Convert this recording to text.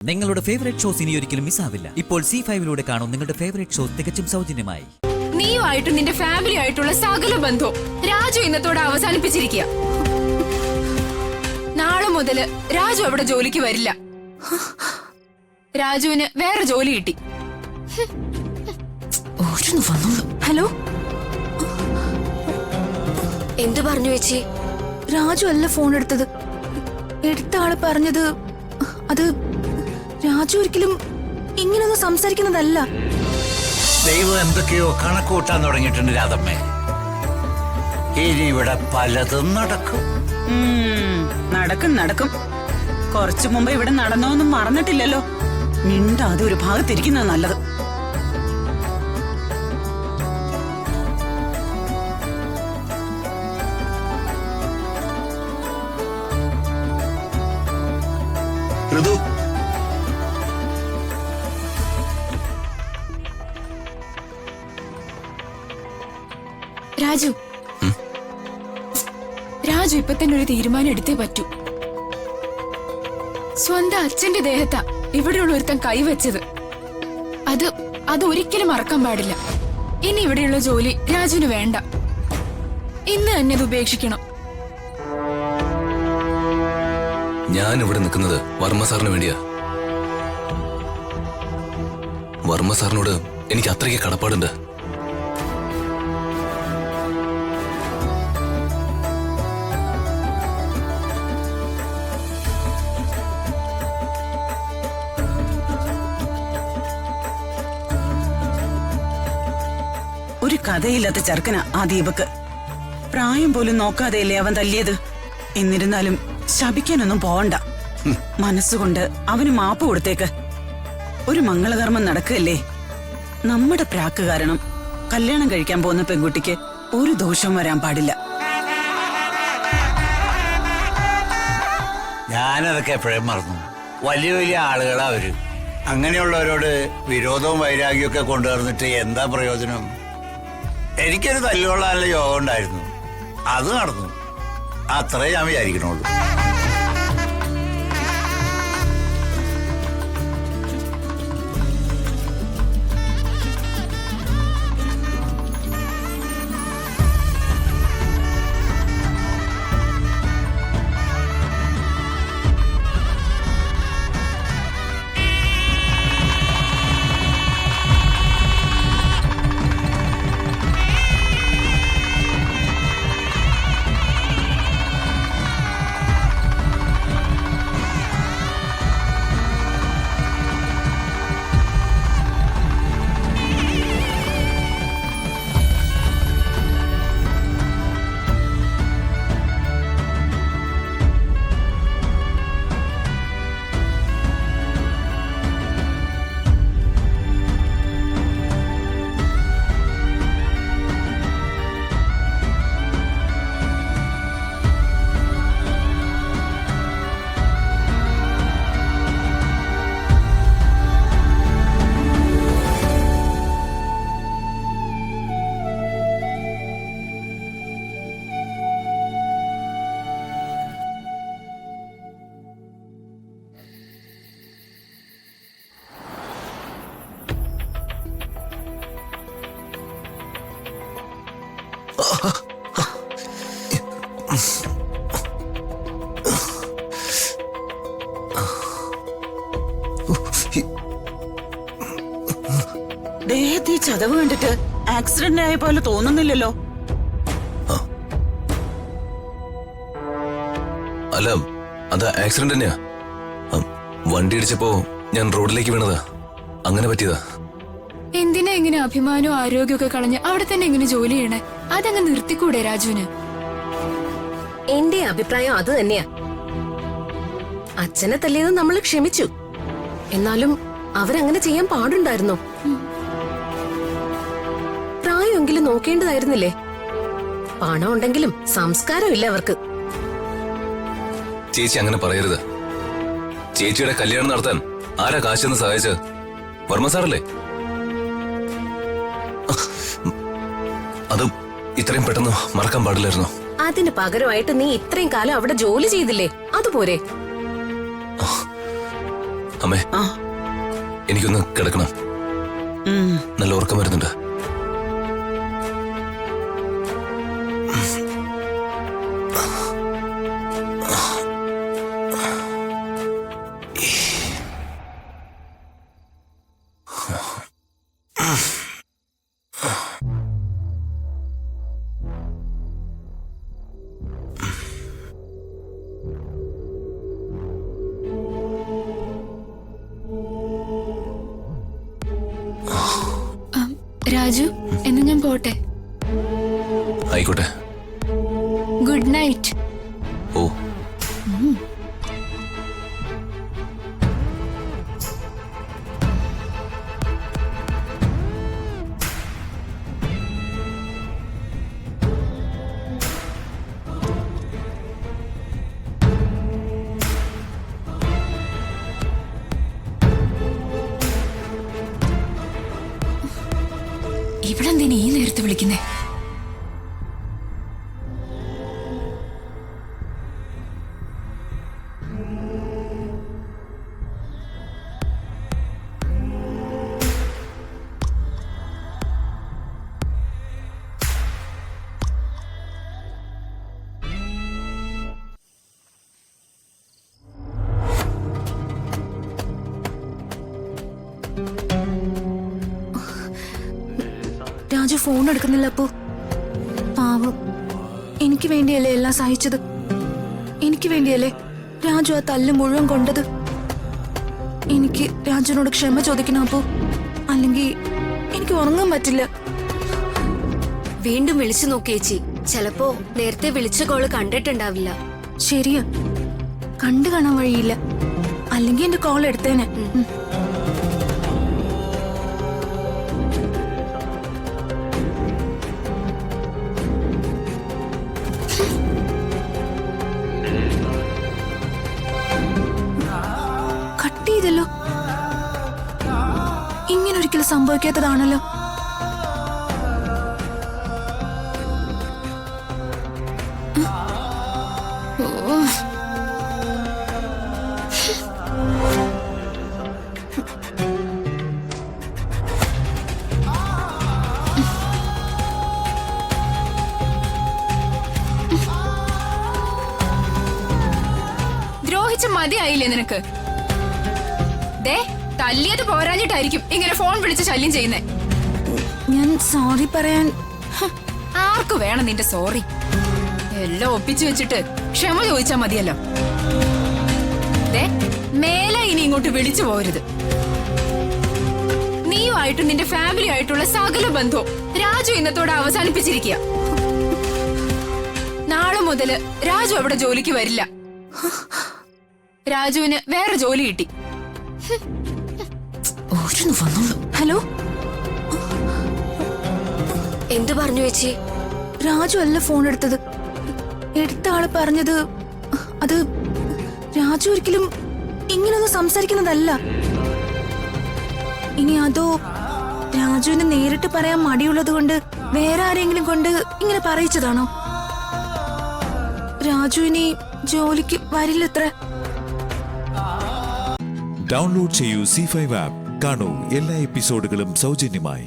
നിങ്ങളുടെ favourite shows ഇനി ഒരിക്കലും മിസ്സാവില്ല. ഇപ്പോൾ C5 കാണും നിങ്ങളുടെ ഫേവറേറ്റ് ഷോസ് തികച്ചും സൗജന്യമായി. നീയുമായിട്ടും നിന്റെ ഫാമിലി ആയിട്ടുള്ള സകല ബന്ധവും രാജു ഇന്നത്തോടെ അവസാനിപ്പിച്ചിരിക്കുക. നാളെ മുതല് രാജു അവിടെ ജോലിക്ക് വരില്ല. രാജുവിന് വേറെ ജോലി കിട്ടി. ഹലോ, എന്തു പറഞ്ഞു ചേച്ചി? രാജു അല്ല ഫോൺ എടുത്തത്. എടുത്ത ആള് പറഞ്ഞത് അത് രാജു ഒരിക്കലും ഇങ്ങനൊന്നും സംസാരിക്കുന്നതല്ല. ദൈവം എന്തൊക്കെയോ കണക്കൂട്ടാൻ തുടങ്ങിയിട്ടുണ്ട് രാധമ്മേ. ഇനി ഇവിടെ പലതും നടക്കും. നടക്കും. കുറച്ചു മുമ്പ് ഇവിടെ നടന്നോന്നും മറന്നിട്ടില്ലല്ലോ. മിണ്ടാതെ ഒരു ഭാഗത്തിരിക്കുന്നത് നല്ലത്. ഋതു, രാജു ഇപ്പൊ തന്നെ ഒരു തീരുമാനം എടുത്തേ പറ്റൂ. സ്വന്തം അച്ഛന്റെ ദേഹത്താ ഇവിടെയുള്ള ഒരുത്തൻ കൈവച്ചത്. അത് ഒരിക്കലും മറക്കാൻ പാടില്ല. ഇനി ഇവിടെയുള്ള ജോലി രാജുവിന് വേണ്ട. ഇന്ന് തന്നെ അത് ഉപേക്ഷിക്കണം. ഞാൻ ഇവിടെ നിൽക്കുന്നത് വർമ്മ സാറിന് വേണ്ടിയാ. വർമ്മ സാറിനോട് എനിക്ക് അത്രയ്ക്ക് കടപ്പാടുണ്ട്. ഒരു കഥയില്ലാത്ത ചെറുക്കന ആ ദീപക്ക്. പ്രായം പോലും നോക്കാതെയല്ലേ അവൻ തല്ലിയത്. എന്നിരുന്നാലും ശപിക്കാനൊന്നും പോവണ്ട. മനസ്സുകൊണ്ട് അവന് മാപ്പ് കൊടുത്തേക്ക്. ഒരു മംഗളകർമ്മം നടക്കുകയല്ലേ. നമ്മുടെ പ്രാക്ക് കാരണം കല്യാണം കഴിക്കാൻ പോകുന്ന പെൺകുട്ടിക്ക് ഒരു ദോഷവും വരാൻ പാടില്ല. ഞാനതൊക്കെ എപ്പോഴും മറന്നു. വലിയ വലിയ ആളുകളാ അവര്. അങ്ങനെയുള്ളവരോട് വിരോധവും വൈരാഗ്യവും ഒക്കെ കൊണ്ടുവന്നിട്ട് എന്താ പ്രയോജനം? എനിക്കൊരു തല്ലുകൊള്ളാനുള്ള യോഗം ഉണ്ടായിരുന്നു, അത് നടന്നു. അത്രേ ഞാൻ വിചാരിക്കണുള്ളൂ. ദേഹത്തെ ചതവ് കണ്ടിട്ട് ആക്സിഡന്റ് ആയ പോലെ തോന്നുന്നില്ലല്ലോ. അല്ല, അത് ആക്സിഡന്റ് തന്നെയാ. വണ്ടി ഇടിച്ചപ്പോ ഞാൻ റോഡിലേക്ക് വീണതാ. അങ്ങനെ പറ്റിയതാ. എന്തിനാ ഇങ്ങനെ അഭിമാനവും ആരോഗ്യമൊക്കെ കളഞ്ഞ് അവിടെ തന്നെ ഇങ്ങനെ ജോലി ചെയ്യണേ? അതങ്ങ് നിർത്തിക്കൂടെ രാജുവിന്? എന്റെ അഭിപ്രായം അത് തന്നെയാ. അച്ഛനെ തല്ലിയത് നമ്മൾ ക്ഷമിച്ചു. എന്നാലും അവരങ്ങനെ ചെയ്യാൻ പാടുണ്ടായിരുന്നോ? പ്രായമെങ്കിലും നോക്കേണ്ടതായിരുന്നില്ലേ? പണം ഉണ്ടെങ്കിലും സംസ്കാരം ഇല്ല അവർക്ക്. ചേച്ചി അങ്ങനെ പറയരുത്. ചേച്ചിയുടെ കല്യാണം നടത്താൻ ആരാ കാശെന്ന് സഹായിച്ചത്? വർമ്മ സാറല്ലേ? അത് ഇത്രയും പെട്ടെന്ന് മറക്കാൻ പാടില്ലായിരുന്നു. അതിന് പകരമായിട്ട് നീ ഇത്രയും കാലം അവിടെ ജോലി ചെയ്തില്ലേ? അതുപോരെ? അമ്മേ ആ എനിക്കൊന്ന് കിടക്കണം. ഉം. നല്ല ഉറക്കം വരുന്നുണ്ട്. രാജു, എന്ന് ഞാൻ പോട്ടെ. ആയിക്കോട്ടെ. Good night. ഓ ഇവളെന്തിനാ ഈ നേരത്ത് വിളിക്കുന്നേ? രാജു ഫോൺ എടുക്കുന്നില്ല. അപ്പോ പാവം, എനിക്ക് വേണ്ടിയല്ലേ എല്ലാം സഹിച്ചത്. എനിക്ക് വേണ്ടിയല്ലേ രാജു ആ തല്ല് മുഴുവൻ കൊണ്ടത്. എനിക്ക് രാജുവിനോട് ക്ഷമ ചോദിക്കണം. അപ്പോ അല്ലെങ്കിൽ എനിക്ക് ഉറങ്ങാൻ പറ്റില്ല. വീണ്ടും വിളിച്ചു നോക്കിയേച്ചി. ചിലപ്പോ നേരത്തെ വിളിച്ച കോള് കണ്ടിട്ടുണ്ടാവില്ല. ശരിയാ, കണ്ടു കാണാൻ വഴിയില്ല. അല്ലെങ്കിൽ എന്റെ കോൾ എടുത്തേനെ. കട്ട് ചെയ്തല്ലോ. ഇങ്ങനെ ഒരിക്കലും സംഭവിക്കാത്തതാണല്ലോ. ഓ, ദ്രോഹിച്ച മതിയായില്ലേ നിനക്ക്? ദേ, തല്ലിയത് പോരാഞ്ഞിട്ടായിരിക്കും ഇങ്ങനെ ഫോൺ വിളിച്ച് ശല്യം ചെയ്യുന്നേ. ഞാൻ സോറി പറയാൻ ആർക്ക് വേണം നിന്റെ സോറി? എല്ലാം ഒപ്പിച്ചു വെച്ചിട്ട് ക്ഷമ ചോദിച്ചാ മതിയല്ലോ. ദേ, മേലെ ഇനി ഇങ്ങോട്ട് വിളിച്ചു പോരുത്. നീയുമായിട്ടും നിന്റെ ഫാമിലി ആയിട്ടുള്ള സകല ബന്ധവും രാജു ഇന്നത്തോടെ അവസാനിപ്പിച്ചിരിക്കുക. നാളെ മുതല് രാജു അവിടെ ജോലിക്ക് വരില്ല. രാജുവിന് വേറെ ജോലി കിട്ടി. ഹലോ, എന്തു പറഞ്ഞു ചേച്ചി? രാജു അല്ല ഫോൺ എടുത്തത്. എടുത്ത ആള് പറഞ്ഞത് അത് രാജു ഒരിക്കലും ഇങ്ങനൊന്നും സംസാരിക്കുന്നതല്ല. ഇനി അതോ രാജുവിന് നേരിട്ട് പറയാൻ മടിയുള്ളത് കൊണ്ട് വേറെ ആരെങ്കിലും കൊണ്ട് ഇങ്ങനെ പറയിച്ചതാണോ? രാജു ഇനി ജോലിക്ക് വരില്ലത്ര. ഡൗൺലോഡ് ചെയ്യൂ C5 ആപ്പ്. കാണൂ എല്ലാ എപ്പിസോഡുകളും സൗജന്യമായി.